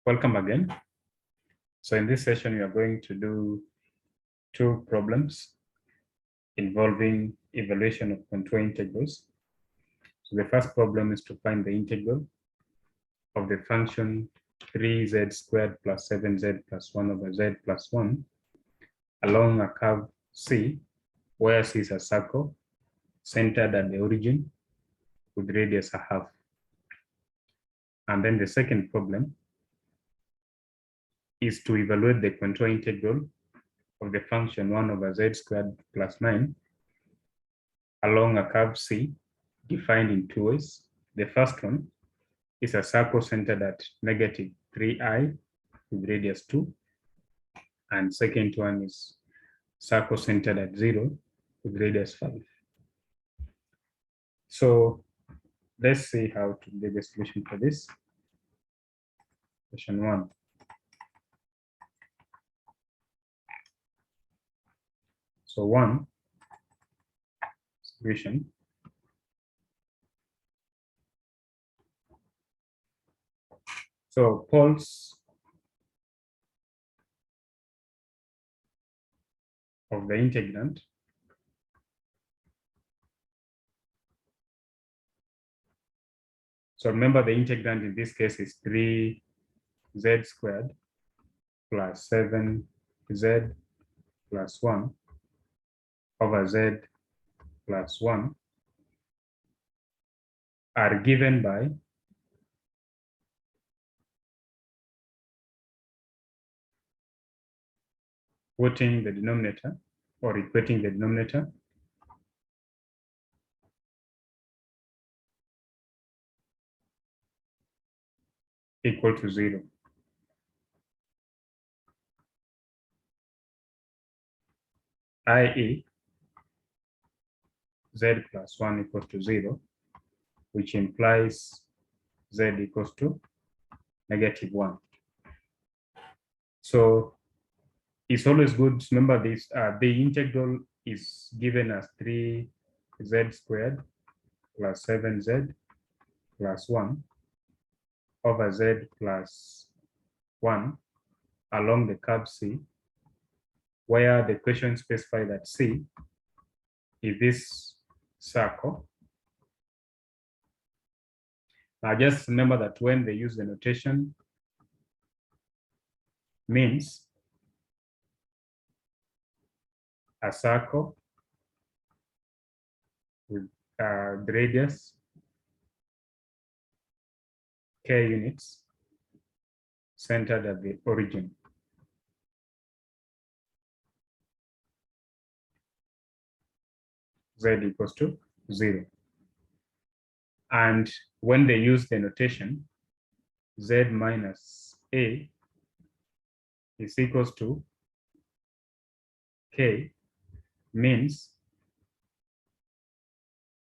Welcome again. So in this session, we are going to do two problems involving evaluation of contour integrals. So the first problem is to find the integral of the function 3z squared plus 7z plus 1 over z plus 1 along a curve C, where C is a circle centered at the origin with radius a half. And then the second problem is to evaluate the contour integral of the function 1 over z squared plus 9 along a curve C defined in two ways. The first one is a circle centered at negative 3i with radius 2. And second one is circle centered at 0 with radius 5. So let's see how to do the solution for this. Question 1. So 1, solution. So poles of the integrand so remember the integrand in this case is 3z squared plus 7z plus 1 over z plus 1 are given by putting the denominator or equating the denominator equal to 0. i.e. z plus 1 equals to 0, which implies z equals to negative 1. So it's always good to remember this. The integral is given as 3z squared plus 7z plus 1 over z plus 1 along the curve C, where the question specifies that C is this circle. Now just remember that when they use the notation, means a circle with the radius k units centered at the origin. Z equals to 0. And when they use the notation, z minus a is equals to k, means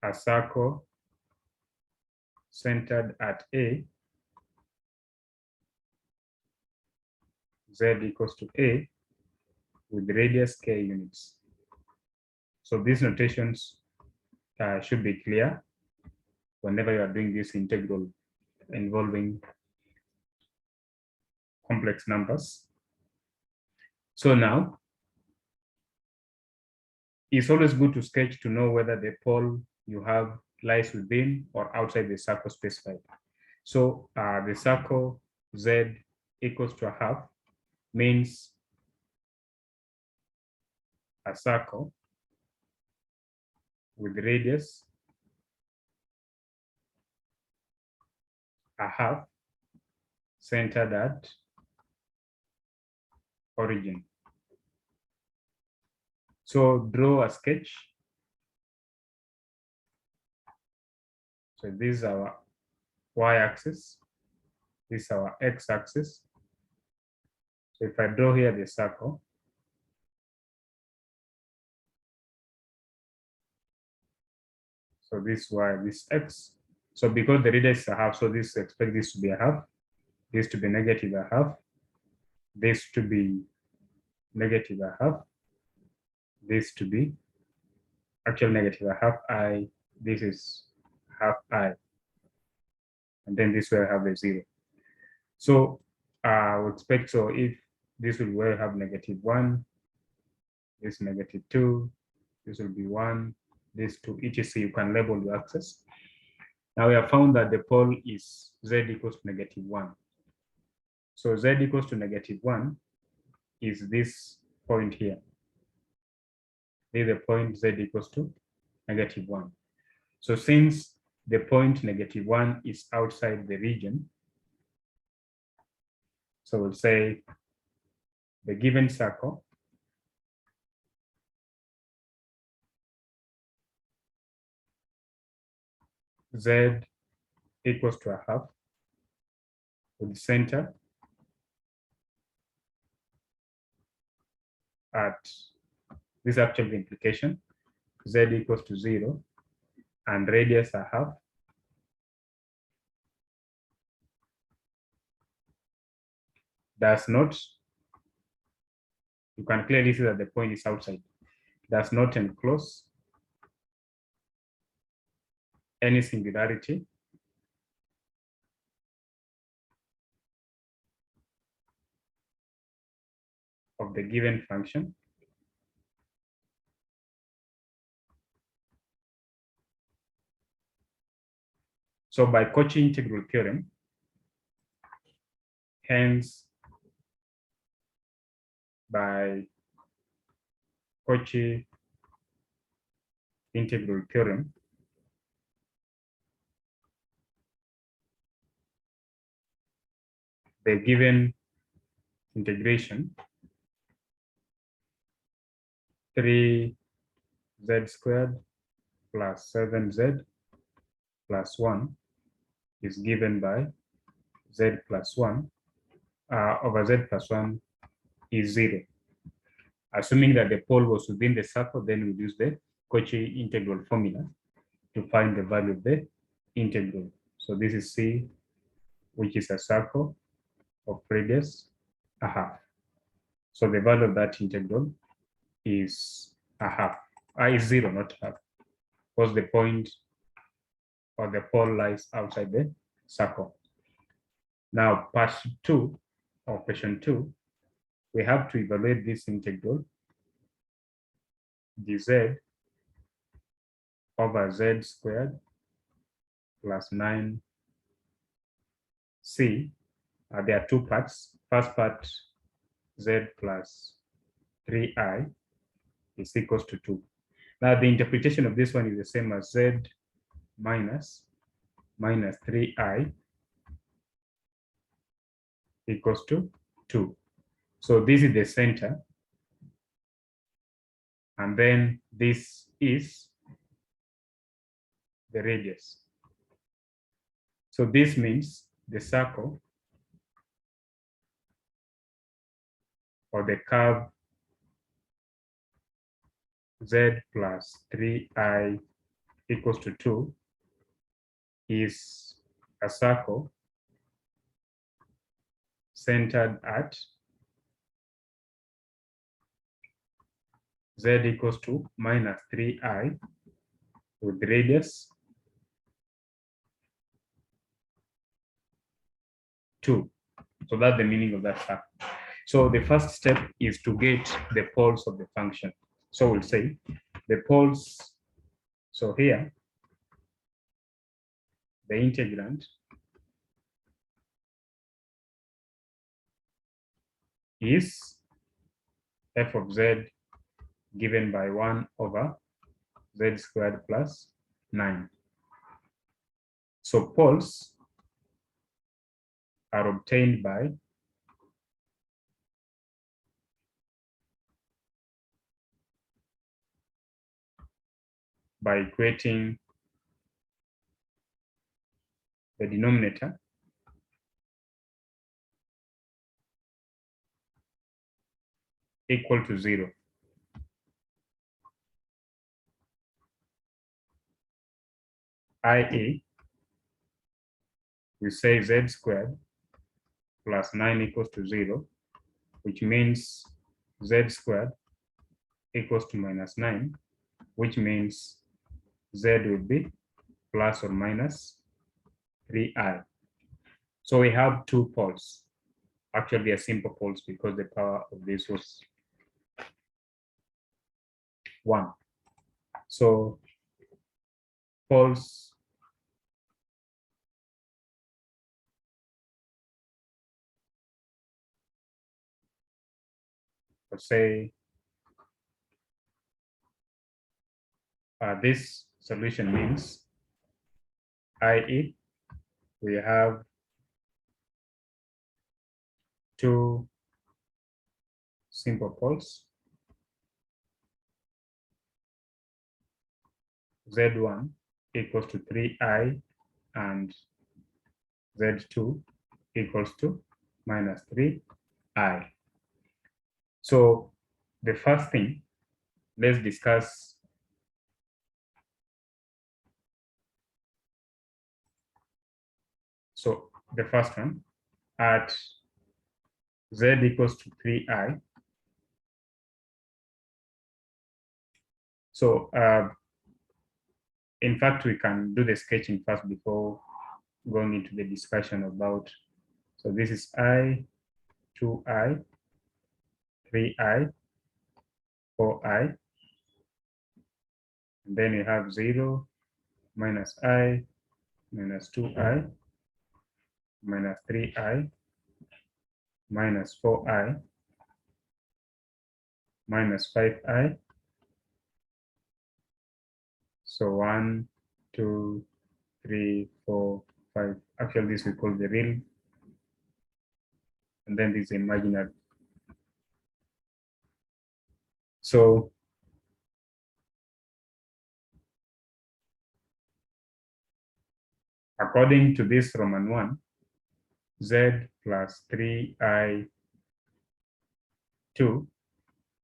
a circle centered at A, z equals to A with radius k units. So these notations should be clear whenever you are doing this integral involving complex numbers. So now, it's always good to sketch to know whether the pole you have lies within or outside the circle specified. So the circle z equals to a half means a circle with radius a half centered at origin. So draw a sketch. So this is our y-axis. This is our x-axis. So if I draw here the circle, so this y, this x. So because the radius is a half, so this expect this to be a half, this to be negative a half, this to be negative a half, this to be actual negative a half I, this is half I, and then this will have a 0. So we expect, so if this will well have -1, this -2, this will be 1, this 2, etc. You can label your axis. Now we have found that the pole is z equals to -1. So z equals to -1 is this point here. This is the point z equals to -1. So since the point -1 is outside the region, so we'll say the given circle z equals to 1/2 with center at, this is actually the implication, z equals to 0 and radius 1/2 does not, you can clearly see that the point is outside, does not enclose any singularity of the given function so by Cauchy integral theorem, hence by Cauchy integral theorem, the given integration 3z squared plus 7z plus 1 is given by z plus 1 over z plus 1 is 0. Assuming that the pole was within the circle, then we use the Cauchy integral formula to find the value of the integral. So this is C, which is a circle of radius 1/2. So the value of that integral is 1/2. Is 0, not half, because the point or the pole lies outside the circle. Now, part 2 or question 2, we have to evaluate this integral dz over z squared plus 9c. There are 2 parts. First part, z plus 3i is equals to 2. Now the interpretation of this one is the same as z minus 3i equals to 2. So this is the center, and then this is the radius. So this means the circle or the curve z plus 3i equals to 2 is a circle centered at z equals to minus 3i with radius 2. So that's the meaning of that circle. So the first step is to get the poles of the function. So we'll say the poles, so here, the integrand is f of z given by 1 over z squared plus 9. So poles are obtained by equating the denominator equal to 0. i.e., we say z squared plus 9 equals to 0, which means z squared equals to minus 9, which means z would be plus or minus 3i. So we have 2 poles. Actually, they are simple poles because the power of this was 1. So poles say this solution means, i.e., we have 2 simple poles, Z1 equals to 3i and Z2 equals to minus 3i. So the first thing, let's discuss so the first one at Z equals to 3i. So in fact, we can do the sketching first before going into the discussion about, so this is I, 2i, 3i, 4i, and then you have 0, minus I, minus 2i, minus 3i, minus 4i, minus 5i. So 1, 2, 3, 4, 5. Actually, this we call the real, and then this is imaginary. So according to this Roman 1, Z plus 3i2,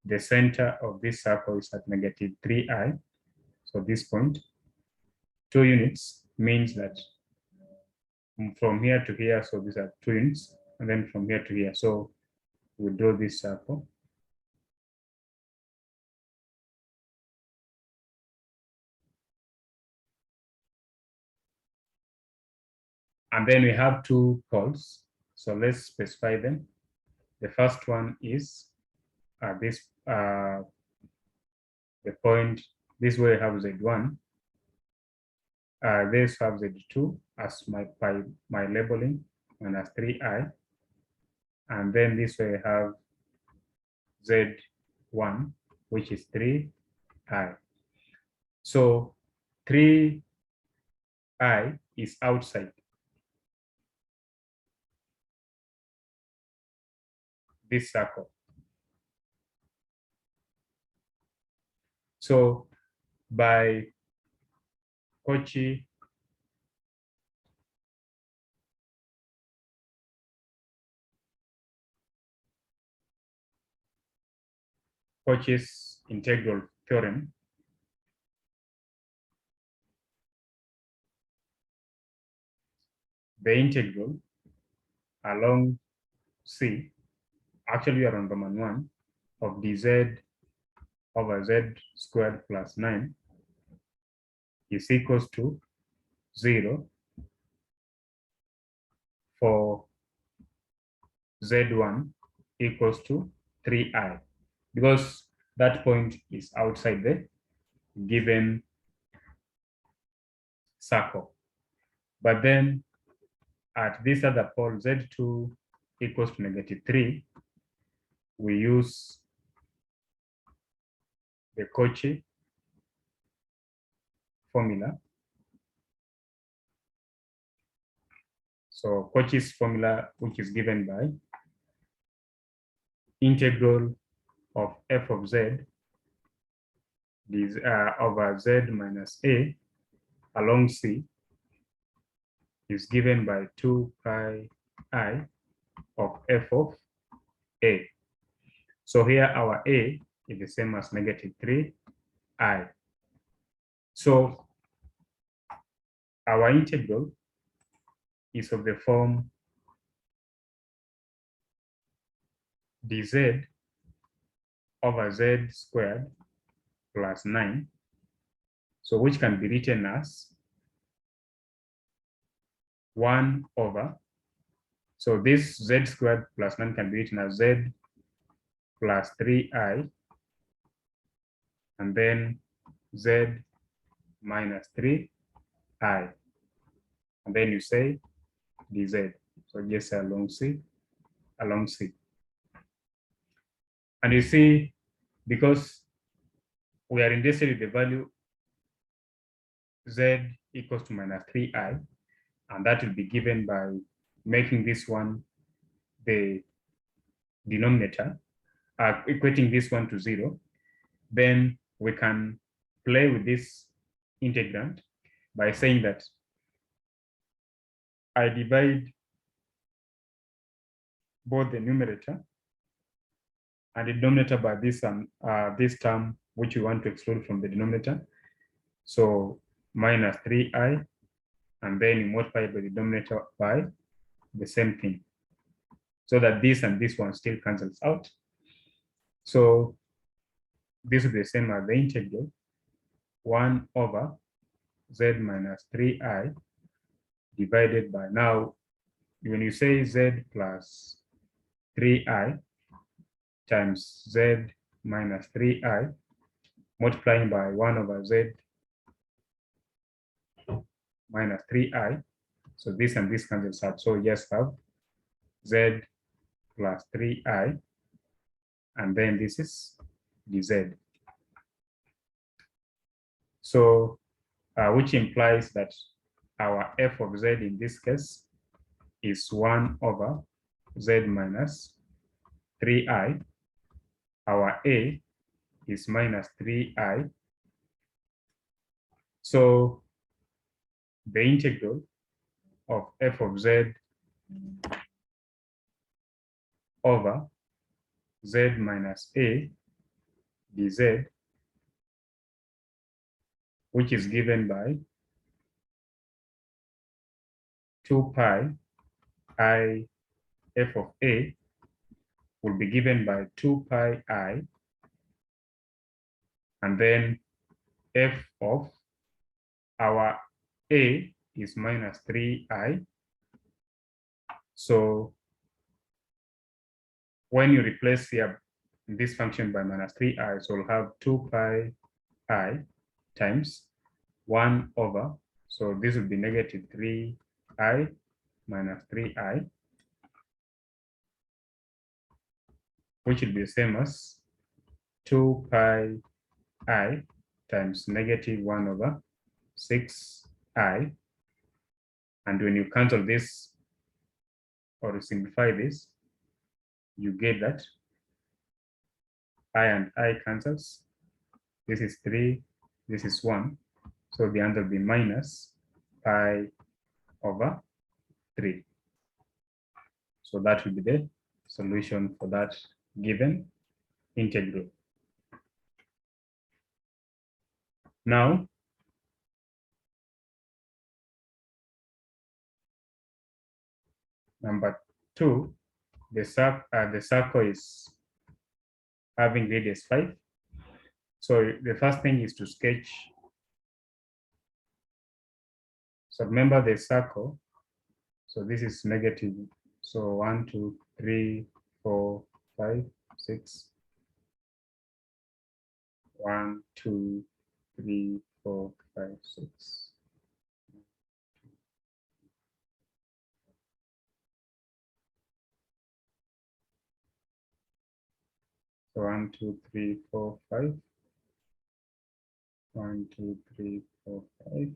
the center of this circle is at negative 3i. So this point, 2 units means that from here to here, so these are 2 units, and then from here to here. So we draw this circle. And then we have 2 poles. So let's specify them. The first one is the point, this way I have Z1. This have Z2 as my labeling, minus 3i. And then this way I have Z1, which is 3i. So 3i is outside this circle. So by Cauchy's integral theorem, the integral along C, actually around Roman 1, of dz over z squared plus 9 is equals to 0 for z1 equals to 3i, because that point is outside the given circle. But then at this other pole, z2 equals to negative 3, we use the Cauchy formula. So Cauchy's formula, which is given by integral of f of z is over z minus a along C, is given by 2 pi I of f of a. So here our a is the same as negative 3i. So our integral is of the form dz over z squared plus 9. So which can be written as 1 over So this z squared plus 9 can be written as z plus 3i, and then z minus 3i, and then you say dz. So just along C, along C. And you see, because we are interested in the value z equals to minus 3i, and that will be given by making this one the denominator, equating this one to 0, then we can play with this integrand by saying that I divide both the numerator and the denominator by this term which we want to exclude from the denominator. So minus 3i, and then you multiply by the denominator by the same thing, so that this and this one still cancels out. So this is the same as the integral 1 over z minus 3i divided by, now when you say z plus 3i times z minus 3i multiplying by 1 over z minus 3i, so this and this cancels out. So you just have z plus 3i, and then this is dz. So which implies that our f of z in this case is 1 over z minus 3i. Our a is minus 3i. So the integral of f of z over z minus a dz, which is given by 2 pi I f of a, will be given by 2 pi I, and then f of our a is minus 3i. So when you replace here this function by minus 3i, so we'll have 2 pi I times 1 over, so this will be negative 3i minus 3i, which will be the same as 2 pi I times negative 1 over 6i. And when you cancel this or simplify this, you get that I and I cancels. This is 3, this is 1. So the answer will be minus pi over 3. So that will be the solution for that given integral. Now, number 2, the circle is having radius 5. So the first thing is to sketch. So remember the circle. So this is negative. So 1, 2, 3, 4, 5, 6. 1, 2, 3, 4, 5, 6. So 1, 2, 3, 4, 5. 1, 2, 3, 4, 5.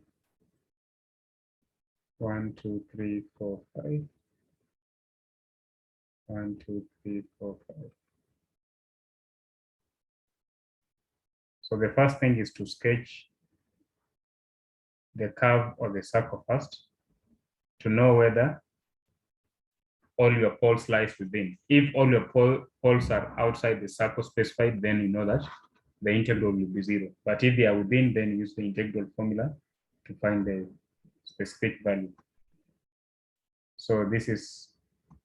1, 2, 3, 4, 5. 1, 2, 3, 4, 5. So the first thing is to sketch the curve of the circle first, to know whether all your poles lies within. If all your poles are outside the circle specified, then you know that the integral will be 0. But if they are within, then use the integral formula to find the specific value. So this is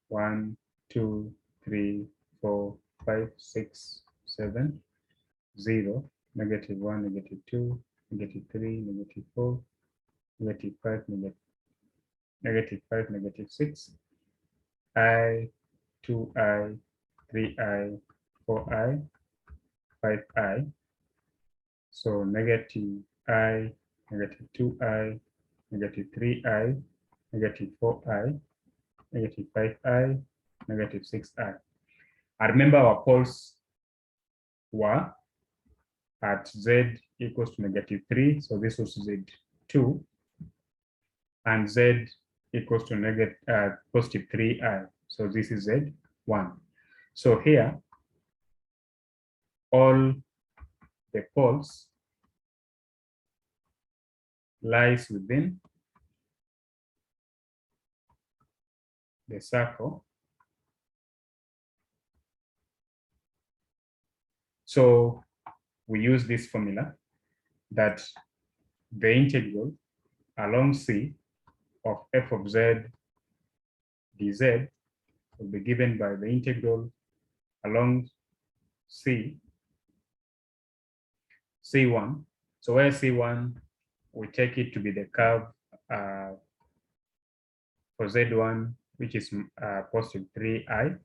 1, 2, 3, 4, 5, 6, 7, 0, negative 1, negative 2, negative 3, negative 4, negative 5, negative 5, negative 6. I, 2i, 3i, 4i, 5i. So negative I, negative 2i, negative 3i, negative 4i, negative 5i, negative 6i. I remember our poles were at z equals to negative 3, so this was z2, and z equals to negative positive 3i, so this is z1. So here, all the poles lies within the circle. So we use this formula that the integral along C of f of z dz will be given by the integral along C1. So where C1, we take it to be the curve for Z1, which is positive 3i,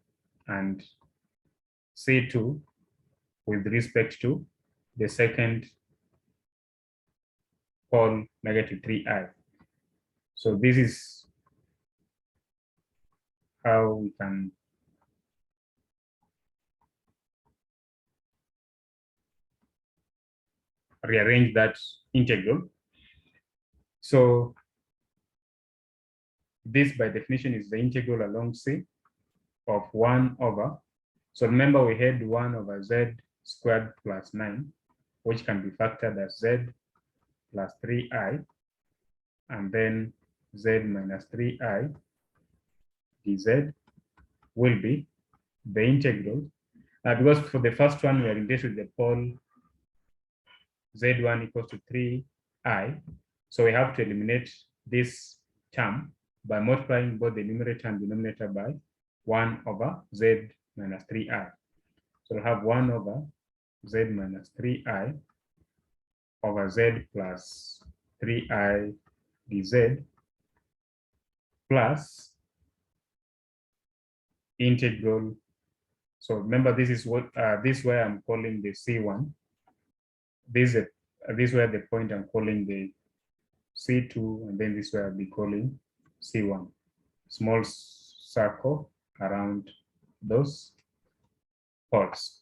and C2 with respect to the second pole, negative 3i. So this is how we can rearrange that integral. So this by definition is the integral along C of 1 over. So remember we had 1 over z squared plus 9, which can be factored as z plus 3i, and then z minus 3i dz will be the integral. Because for the first one, we are interested in the pole z1 equals to 3i. So we have to eliminate this term by multiplying both the numerator and denominator by 1 over z minus 3i. So we have 1 over z minus 3i over z plus 3i dz plus integral. So remember, this is what this way I'm calling the C1. This is where the point I'm calling the C2, and then this way I'll be calling C1. Small circle around those poles.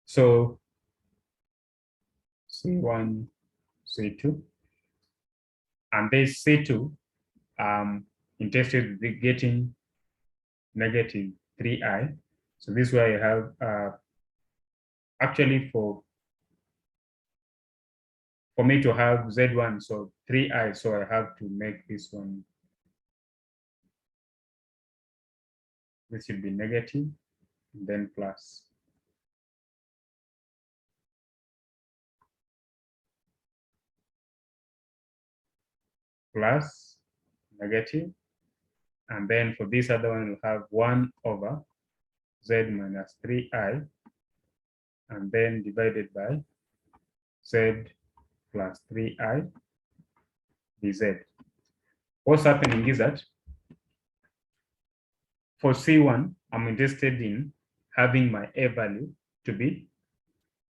So C1, C2, and this C2, interested in getting negative 3i. So this way I have actually for me to have z1, so 3i, so I have to make this one, this should be negative, and then plus. Plus, negative, and then for this other one, we'll have 1 over z minus 3i, and then divided by z plus 3i dz. What's happening is that for C1, I'm interested in having my A value to be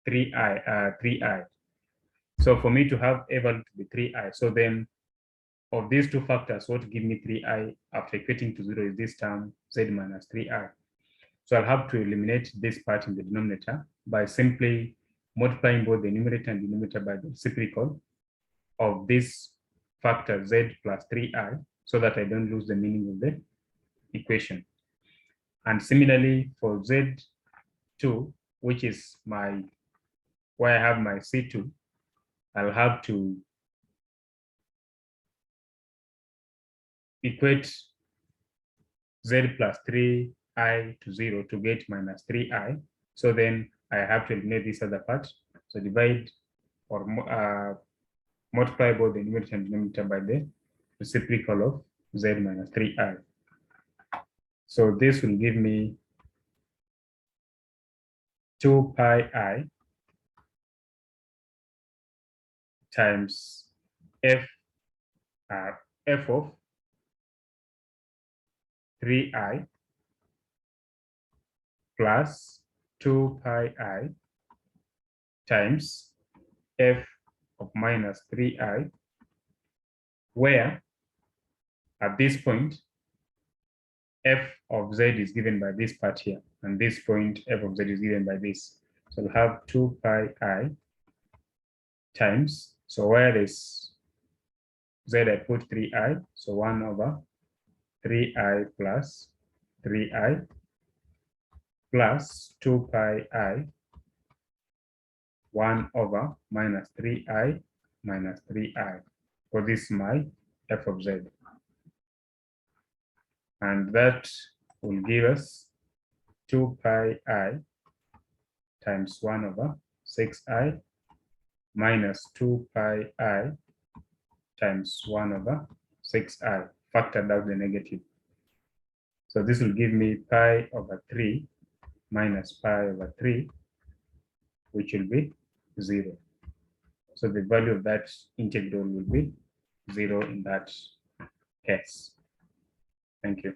3i. So for me to have A value to be 3i, so then of these two factors, what give me 3i after equating to 0 is this term z minus 3i. So I'll have to eliminate this part in the denominator by simply multiplying both the numerator and denominator by the reciprocal of this factor z plus 3i, so that I don't lose the meaning of the equation. And similarly for z2, which is my where I have my C2, I'll have to equate z plus 3i to 0 to get minus 3i. So then I have to eliminate this other part. So divide or multiply both the numerator and denominator by the reciprocal of z minus 3i. So this will give me 2 pi I times f of 3i plus 2 pi I times f of minus 3i, where at this point f of z is given by this part here, and this point f of z is given by this. So we'll have 2 pi I times, so where is z, I put 3i, so 1 over 3i plus 3i plus 2 pi I 1 over minus 3i minus 3i. So this is my f of z. And that will give us 2 pi I times 1 over 6i minus 2 pi I times 1 over 6i, factored out the negative. So this will give me pi over 3 minus pi over 3, which will be 0. So the value of that integral will be 0 in that case. Thank you.